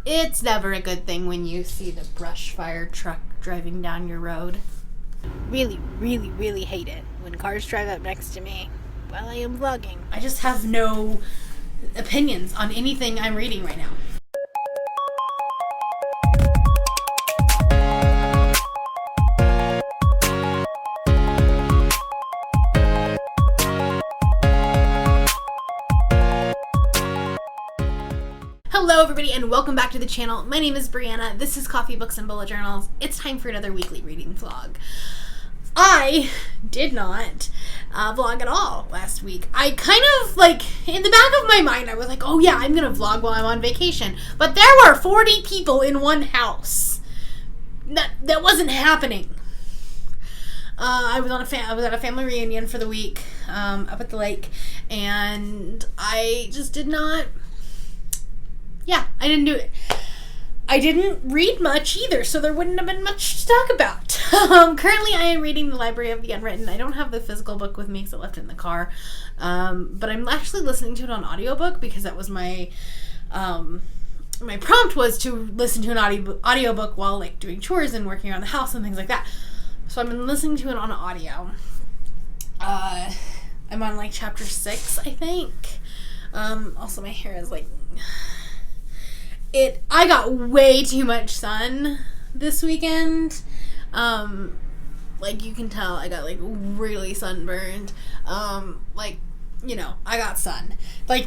It's never a good thing when you see the brush fire truck driving down your road. Really, really, really hate it when cars drive up next to me while I am vlogging. I just have no opinions on anything I'm reading right now. Hello everybody and welcome back to the channel. My name is Brianna. This is Coffee, Books, and Bullet Journals. It's time for another weekly reading vlog. I did not vlog at all last week. I kind of in the back of my mind I was like, oh yeah, I'm gonna vlog while I'm on vacation. But there were 40 people in one house. That wasn't happening. I was at a family reunion for the week up at the lake, and I just did not. Yeah, I didn't do it. I didn't read much either, so there wouldn't have been much to talk about. Currently, I am reading The Library of the Unwritten. I don't have the physical book with me because I left it in the car. But I'm actually listening to it on audiobook because that was my prompt was to listen to an audiobook while doing chores and working around the house and things like that. So I've been listening to it on audio. I'm on chapter 6, I think. Also, my hair is I got way too much sun this weekend. You can tell I got really sunburned. I got sun.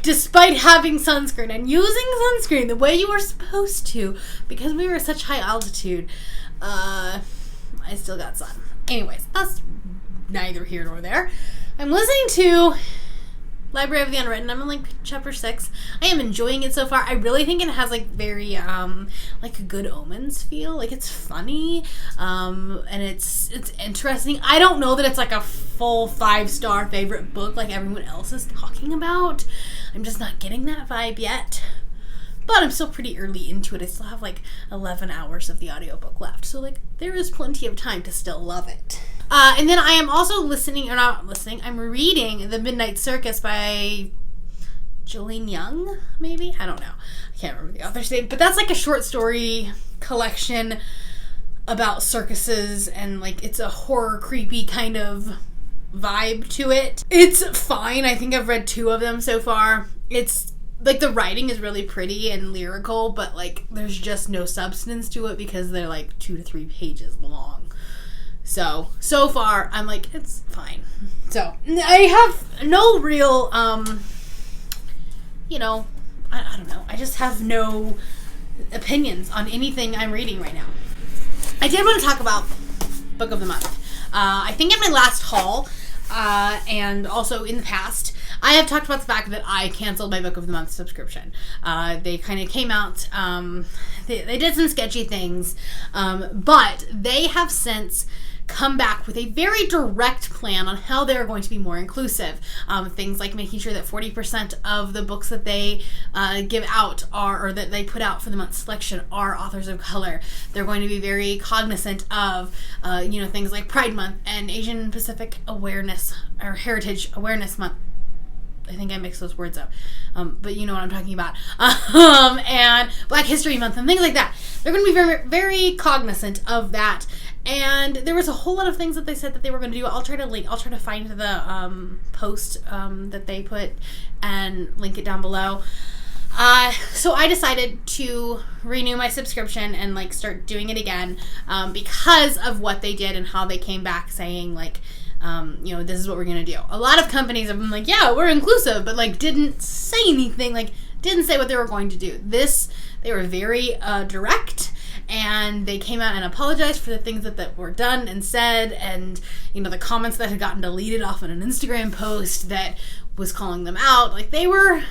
Despite having sunscreen and using sunscreen the way you were supposed to, because we were at such high altitude, I still got sun. Anyways, that's neither here nor there. I'm listening to Library of the Unwritten. I'm in chapter 6. I am enjoying it so far. I really think it has very a Good Omens feel. It's funny, and it's interesting. I don't know that it's a full 5-star favorite book like everyone else is talking about. I'm just not getting that vibe yet. But I'm still pretty early into it. I still have 11 hours of the audiobook left. So there is plenty of time to still love it. And then I am also I'm reading The Midnight Circus by Jolene Young, maybe? I don't know. I can't remember the author's name. But that's a short story collection about circuses, and it's a horror, creepy kind of vibe to it. It's fine. I think I've read 2 of them so far. It's the writing is really pretty and lyrical, but there's just no substance to it because they're 2 to 3 pages long. So far, I'm it's fine. So, I have no real, I don't know. I just have no opinions on anything I'm reading right now. I did want to talk about Book of the Month. I think in my last haul, and also in the past, I have talked about the fact that I canceled my Book of the Month subscription. They kind of came out, they did some sketchy things, but they have since come back with a very direct plan on how they're going to be more inclusive. Things like making sure that 40% of the books that they give out or that they put out for the month's selection are authors of color. They're going to be very cognizant of, things like Pride Month and Asian Pacific Awareness or Heritage Awareness Month. I think I mixed those words up. But you know what I'm talking about. And Black History Month and things like that. They're going to be very, very cognizant of that. And there was a whole lot of things that they said that they were going to do. I'll try to find the post that they put and link it down below. So I decided to renew my subscription and start doing it again because of what they did and how they came back saying this is what we're going to do. A lot of companies have been yeah, we're inclusive, but didn't say anything, didn't say what they were going to do. They were very direct, and they came out and apologized for the things that were done and said, and the comments that had gotten deleted off of an Instagram post that was calling them out. They were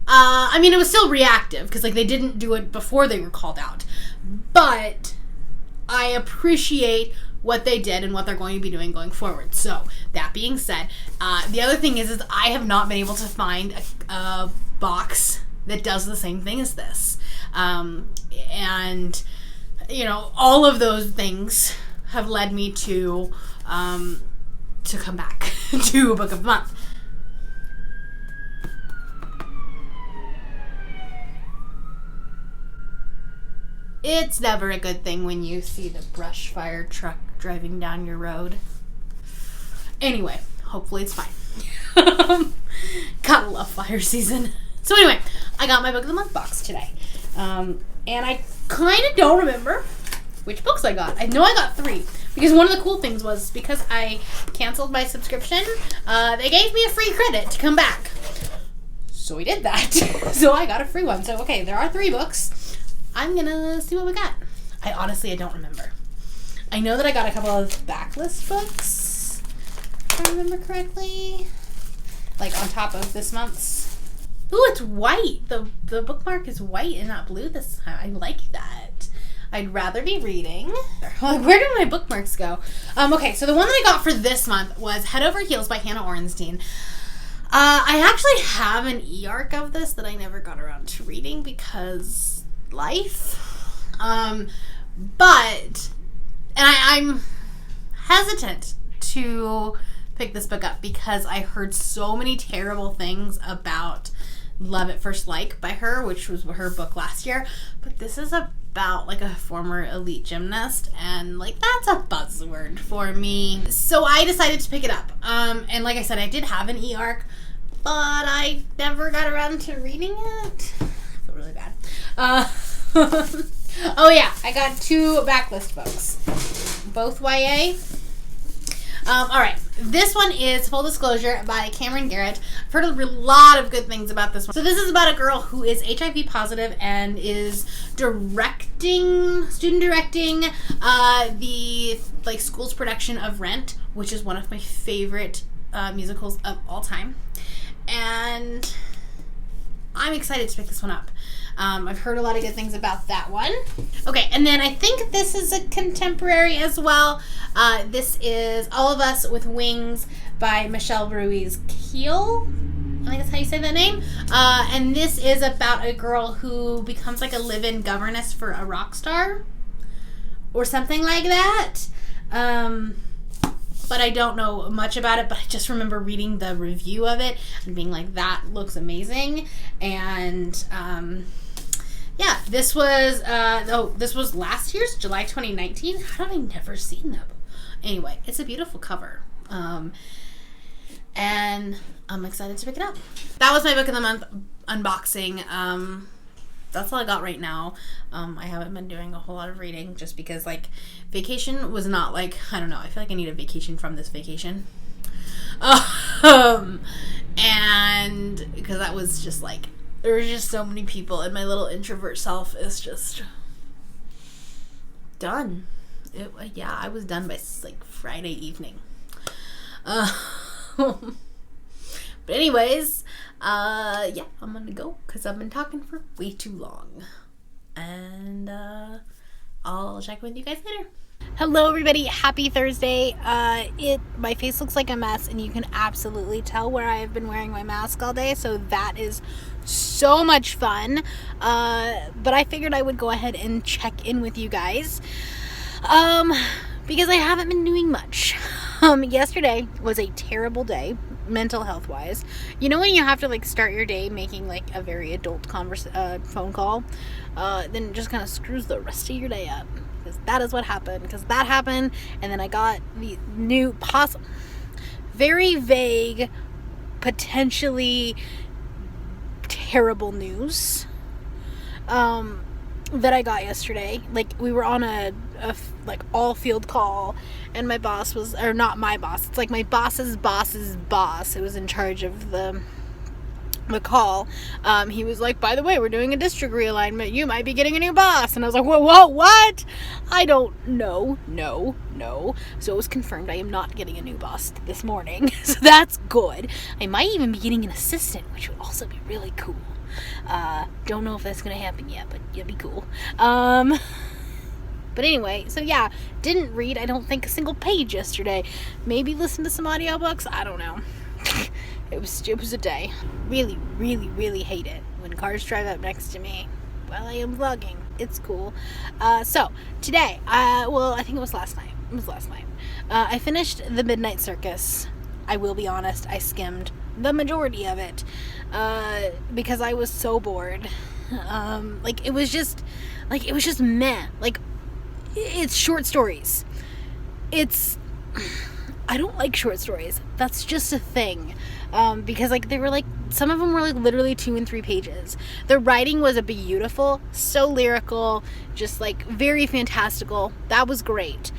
it was still reactive because they didn't do it before they were called out, but I appreciate what they did and what they're going to be doing going forward. So that being said, the other thing is I have not been able to find a box that does the same thing as this. And all of those things have led me to come back to Book of the Month. It's never a good thing when you see the brush fire truck driving down your road. Anyway, hopefully it's fine. Gotta love fire season. So anyway, I got my Book of the Month box today. And I kind of don't remember which books I got. I know I got 3. Because one of the cool things was, because I canceled my subscription, they gave me a free credit to come back. So we did that. So I got a free one. So, okay, there are 3 books. I'm gonna see what we got. I don't remember. I know that I got a couple of backlist books, if I remember correctly. Like, on top of this month's. Ooh, it's white. The bookmark is white and not blue this time. I like that. I'd rather be reading. Where did my bookmarks go? Okay, so the one that I got for this month was Head Over Heels by Hannah Orenstein. I actually have an e-arc of this that I never got around to reading because life. But I'm hesitant to pick this book up because I heard so many terrible things about Love at First Like by her, which was her book last year. But this is about like a former elite gymnast, and like that's a buzzword for me. So I decided to pick it up. And like I said, I did have an e-arc, but I never got around to reading it. I feel really bad. Oh yeah, I got 2 backlist books, both YA. Alright, this one is Full Disclosure by Cameron Garrett. I've heard a lot of good things about this one. So this is about a girl who is HIV positive and is student directing the like school's production of Rent, which is one of my favorite musicals of all time. And I'm excited to pick this one up. I've heard a lot of good things about that one. Okay, and then I think this is a contemporary as well. This is All of Us with Wings by Michelle Ruiz-Keel. I think that's how you say that name. And this is about a girl who becomes like a live-in governess for a rock star or something like that. But I don't know much about it, but I just remember reading the review of it and being like, that looks amazing. And yeah, this was last year's July 2019. How have I never seen them? Anyway, it's a beautiful cover. And I'm excited to pick it up. That was my Book of the Month unboxing. That's all I got right now. I haven't been doing a whole lot of reading just because, like, vacation was not, like, I don't know. I feel like I need a vacation from this vacation. And because that was just, like, there were just so many people, and my little introvert self is just done. Yeah, I was done by, like, Friday evening. But anyways, yeah, I'm gonna go because I've been talking for way too long. And I'll check with you guys later. Hello everybody, happy Thursday. My face looks like a mess and you can absolutely tell where I have been wearing my mask all day, so that is so much fun. But I figured I would go ahead and check in with you guys. Because I haven't been doing much. Yesterday was a terrible day, mental health wise. You know when you have to like start your day making like a very adult phone call, then it just kind of screws the rest of your day up. Because that is what happened. Because that happened, and then I got the new very vague, potentially terrible news that I got yesterday. Like, we were on a like all field call, and my boss was, or not my boss, it's like my boss's boss's boss who was in charge of the call. He was like, by the way, we're doing a district realignment, you might be getting a new boss. And I was like, whoa, what? I don't know. No. So it was confirmed I am not getting a new boss this morning. So that's good. I might even be getting an assistant, which would also be really cool. Don't know if that's gonna happen yet, but it'd be cool. But anyway, so yeah, didn't read, I don't think, a single page yesterday. Maybe listen to some audiobooks, I don't know. It was a day. Really, really, really hate it when cars drive up next to me while I am vlogging. It's cool. So today, I think it was last night. I finished the Midnight Circus. I will be honest, I skimmed the majority of it because I was so bored. Like, it was just meh. Like, it's short stories. I don't like short stories. That's just a thing. Because, like, they were, like, some of them were, like, literally 2 and 3 pages. The writing was beautiful, so lyrical, just, like, very fantastical. That was great.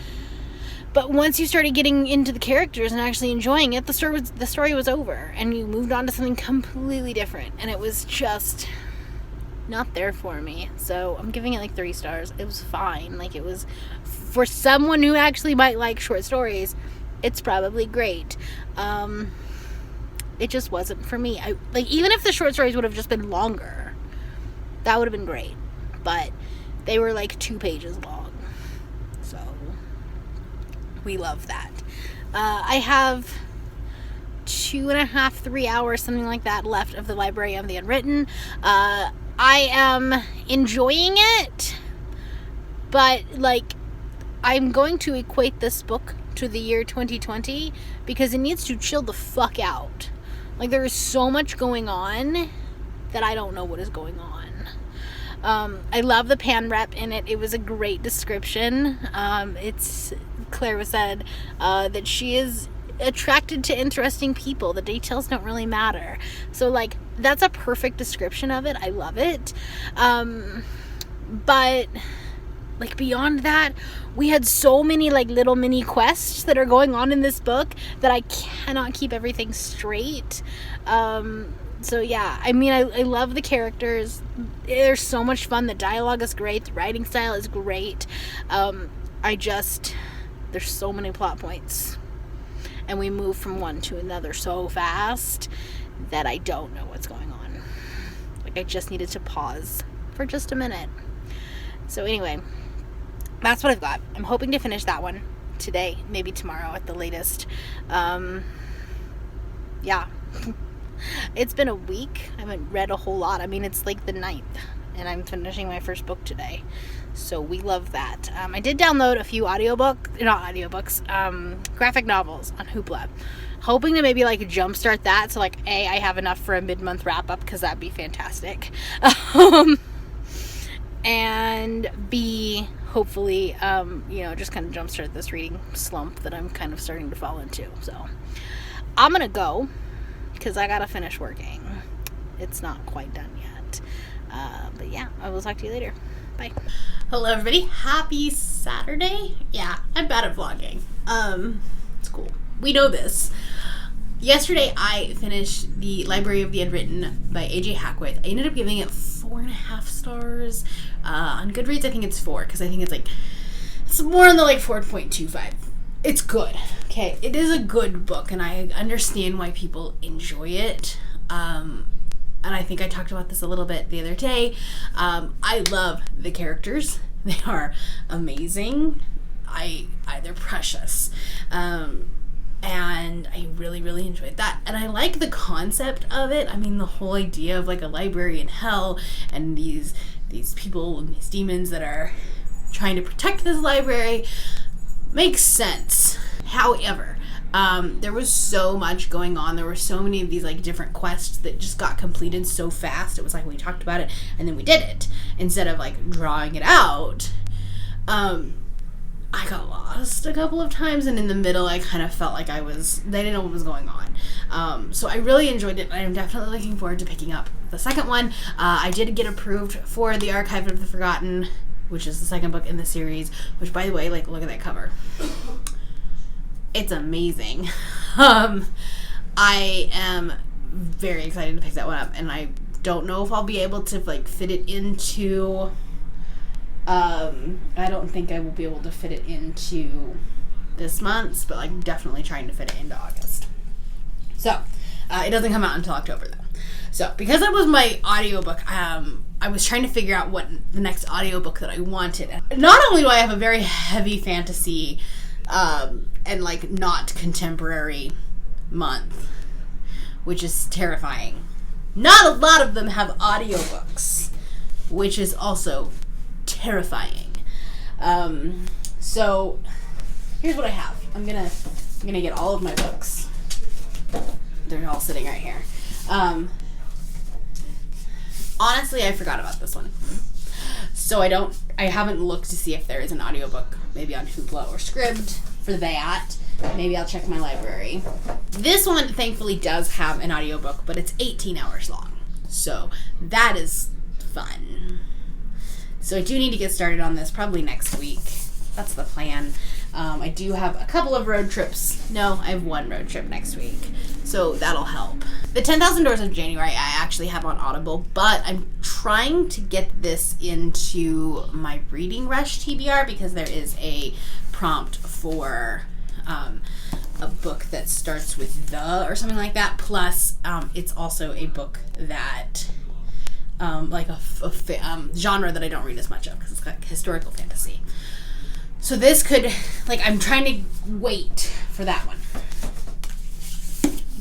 But once you started getting into the characters and actually enjoying it, the story was over, and you moved on to something completely different, and it was just not there for me. So I'm giving it, like, 3 stars. It was fine. Like, it was, for someone who actually might like short stories, it's probably great. It just wasn't for me. Even if the short stories would have just been longer, that would have been great. But they were, like, 2 pages long. So we love that. I have 2.5, 3 hours, something like that, left of the Library of the Unwritten. I am enjoying it, but, like, I'm going to equate this book to the year 2020 because it needs to chill the fuck out. Like, there is so much going on that I don't know what is going on. I love the pan rep in it. It was a great description. Claire said that she is attracted to interesting people. The details don't really matter. So, like, that's a perfect description of it. I love it. But, like, beyond that, we had so many, like, little mini quests that are going on in this book that I cannot keep everything straight. So yeah, I mean, I love the characters. They're so much fun. The dialogue is great. The writing style is great. There's so many plot points, and we move from one to another so fast that I don't know what's going on. Like, I just needed to pause for just a minute. So anyway, that's what I've got. I'm hoping to finish that one today, maybe tomorrow at the latest. Yeah. It's been a week. I haven't read a whole lot. I mean, it's like the 9th, and I'm finishing my first book today. So we love that. I did download a few graphic novels on Hoopla. Hoping to maybe, like, jumpstart that. So, like, A, I have enough for a mid-month wrap-up, because that'd be fantastic. And B, hopefully, just kind of jumpstart this reading slump that I'm kind of starting to fall into. So I'm going to go, because I got to finish working. It's not quite done yet. But yeah, I will talk to you later. Bye. Hello, everybody. Happy Saturday. Yeah, I'm bad at vlogging. It's cool. We know this. Yesterday, I finished The Library of the Unwritten by A.J. Hackworth. I ended up giving it 4.5 stars. On Goodreads, I think it's 4, because I think it's more on the, like, 4.25. It's good. Okay, it is a good book, and I understand why people enjoy it. And I think I talked about this a little bit the other day. I love the characters. They are amazing. They're precious. And I really, really enjoyed that. And I like the concept of it. I mean, the whole idea of, like, a library in hell and these people and these demons that are trying to protect this library makes sense. However, there was so much going on. There were so many of these, like, different quests that just got completed so fast. It was like we talked about it and then we did it instead of, like, drawing it out. I got lost a couple of times, and in the middle I kind of felt like they didn't know what was going on. So I really enjoyed it. I'm definitely looking forward to picking up the second one. I did get approved for The Archive of the Forgotten, which is the second book in the series, which, by the way, like, look at that cover. It's amazing. I am very excited to pick that one up, and I don't know if I'll be able to, like, fit it into... I don't think I will be able to fit it into this month's, but, like, definitely trying to fit it into August. So, it doesn't come out until October, though. So, because that was my audiobook, I was trying to figure out what the next audiobook that I wanted. Not only do I have a very heavy fantasy, and, like, not contemporary month, which is terrifying. Not a lot of them have audiobooks, which is also terrifying. So here's what I have. I'm gonna get all of my books. They're all sitting right here. On honestly, I forgot about this one. So I haven't looked to see if there is an audiobook, maybe on Hoopla or Scribd for that. Maybe I'll check my library. This one, thankfully, does have an audiobook, but it's 18 hours long. So that is fun. So I do need to get started on this probably next week. That's the plan. I do have a couple of road trips. No, I have one road trip next week. So that'll help. The 10,000 Doors of January I actually have on Audible, but I'm trying to get this into my Reading Rush TBR because there is a prompt for a book that starts with the or something like that. Plus, it's also a book that like a genre that I don't read as much of because it's like historical fantasy. So this could, like, I'm trying to wait for that one.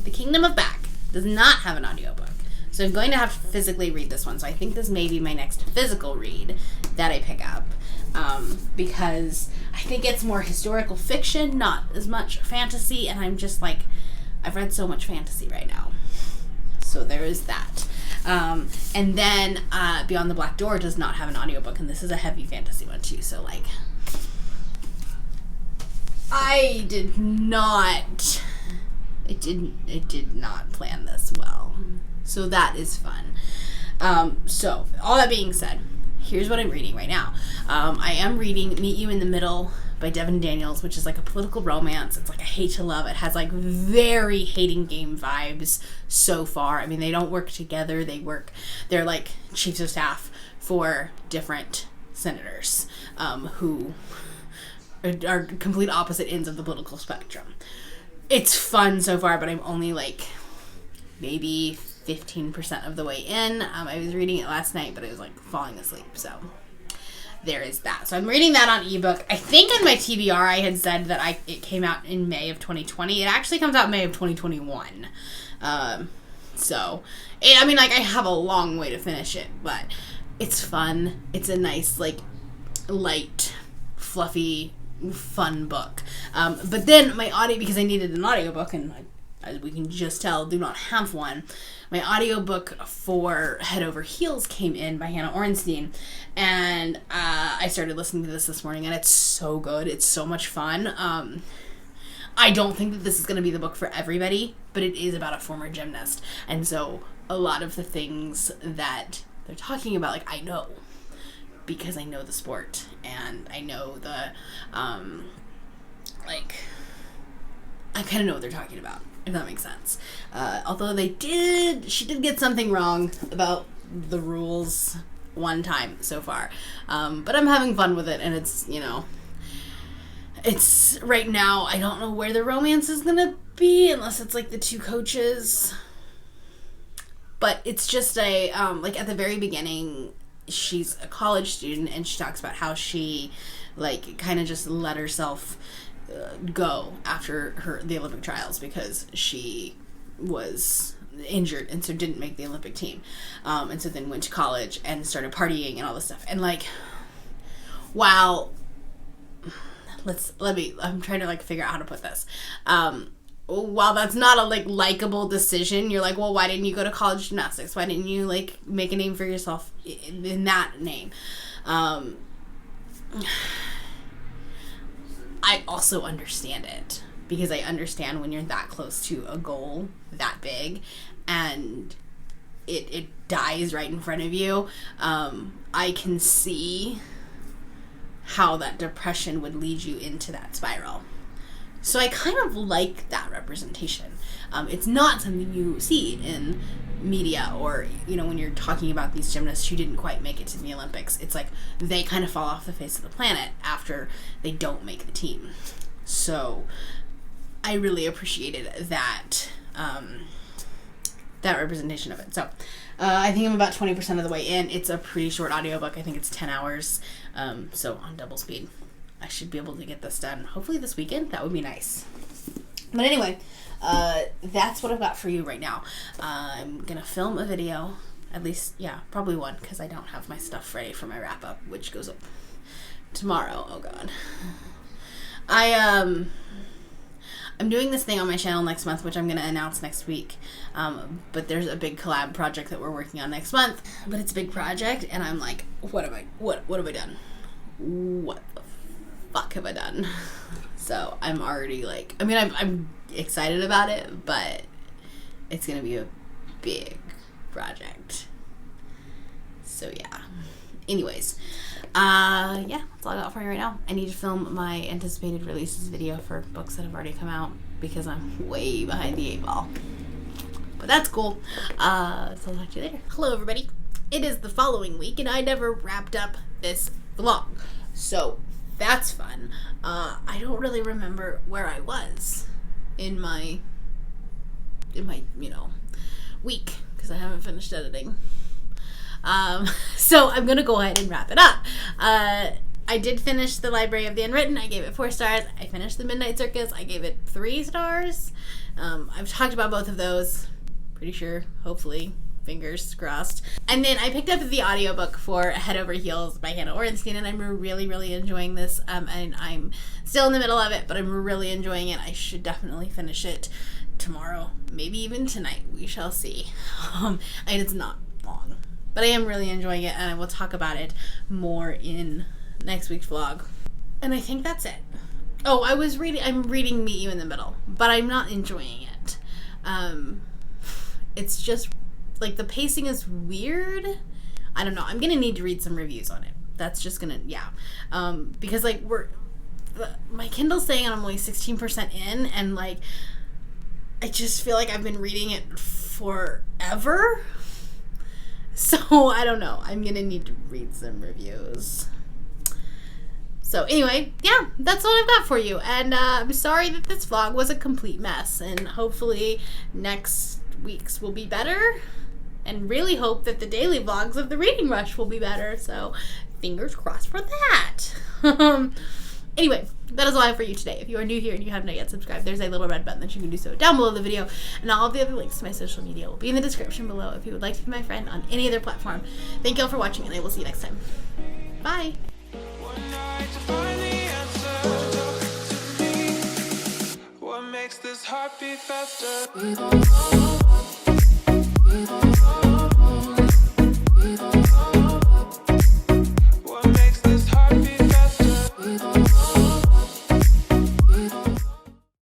The Kingdom of Back does not have an audiobook. So I'm going to have to physically read this one. So I think this may be my next physical read that I pick up. Because I think it's more historical fiction, not as much fantasy. And I'm just like, I've read so much fantasy right now. So there is that. And then Beyond the Black Door does not have an audiobook. And this is a heavy fantasy one too. So like, I did not plan this well. So that is fun. So all that being said, here's what I'm reading right now. I am reading Meet You in the Middle by Devin Daniels, which is like a political romance. It's like a hate to love. It has like very hating game vibes so far. I mean, they don't work together. They're like chiefs of staff for different senators who are complete opposite ends of the political spectrum. It's fun so far, but I'm only like maybe 15% of the way in. I was reading it last night, but I was like falling asleep, so there is that. So I'm reading that on ebook. I think in my TBR I had said that it came out in May of 2020. It actually comes out in May of 2021. So, I mean, like, I have a long way to finish it, but it's fun. It's a nice, like, light, fluffy, fun book. But then my audio, because I needed an audiobook, and as we can just tell, do not have one. My audiobook for Head Over Heels came in by Hannah Orenstein, and I started listening to this morning, and it's so good. It's so much fun. I don't think that this is going to be the book for everybody, but it is about a former gymnast, and so a lot of the things that they're talking about, like, I know, because I know the sport, and I know the, like, I kind of know what they're talking about, if that makes sense. Although she did get something wrong about the rules one time so far. But I'm having fun with it, and it's, it's, right now, I don't know where the romance is gonna be, unless it's, like, the two coaches. But it's just like, at the very beginning, she's a college student, and she talks about how she, like, kind of just let herself go after the Olympic trials because she was injured and so didn't make the Olympic team, and so then went to college and started partying and all this stuff. And like, wow, I'm trying to like figure out how to put this. While that's not a like likable decision, you're like, well, why didn't you go to college gymnastics? Why didn't you like make a name for yourself in that name? I also understand it, because I understand when you're that close to a goal that big and it dies right in front of you. I can see how that depression would lead you into that spiral. So I kind of like that representation. It's not something you see in media or, when you're talking about these gymnasts who didn't quite make it to the Olympics. It's like they kind of fall off the face of the planet after they don't make the team. So I really appreciated that, that representation of it. So I think I'm about 20% of the way in. It's a pretty short audiobook. I think it's 10 hours. So on double speed. I should be able to get this done hopefully this weekend. That would be nice. But anyway, that's what I've got for you right now. I'm going to film a video. At least, yeah, probably one, because I don't have my stuff ready for my wrap-up, which goes up tomorrow. Oh, God. I I'm doing this thing on my channel next month, which I'm going to announce next week. But there's a big collab project that we're working on next month. But it's a big project, and I'm like, what have I done? What the fuck have I done? So I'm already like, I mean, I'm excited about it, but it's going to be a big project. So yeah. Anyways, yeah, that's all I got for you right now. I need to film my anticipated releases video for books that have already come out because I'm way behind the 8 ball. But that's cool. So I'll talk to you later. Hello, everybody. It is the following week, and I never wrapped up this vlog. So that's fun. I don't really remember where I was in my week because I haven't finished editing. So I'm gonna go ahead and wrap it up. I did finish The Library of the Unwritten. I gave it 4 stars. I finished The Midnight Circus. I gave it 3 stars. I've talked about both of those. Pretty sure, hopefully, fingers crossed. And then I picked up the audiobook for Head Over Heels by Hannah Orenstein, and I'm really, really enjoying this. And I'm still in the middle of it, but I'm really enjoying it. I should definitely finish it tomorrow, maybe even tonight. We shall see. And it's not long. But I am really enjoying it, and I will talk about it more in next week's vlog. And I think that's it. Oh, I'm reading Meet You in the Middle, but I'm not enjoying it. It's just, like, the pacing is weird. I don't know. I'm gonna need to read some reviews on it. That's just gonna, yeah. Because, like, my Kindle's saying I'm only 16% in, and, like, I just feel like I've been reading it forever. So, I don't know. I'm going to need to read some reviews. So, anyway, yeah, that's all I've got for you. And I'm sorry that this vlog was a complete mess. And hopefully next week's will be better. And really hope that the daily vlogs of the Reading Rush will be better. So, fingers crossed for that. Anyway, that is all I have for you today. If you are new here and you have not yet subscribed, there's a little red button that you can do so down below the video. And all of the other links to my social media will be in the description below if you would like to be my friend on any other platform. Thank you all for watching, and I will see you next time. Bye! What makes this heart beat faster?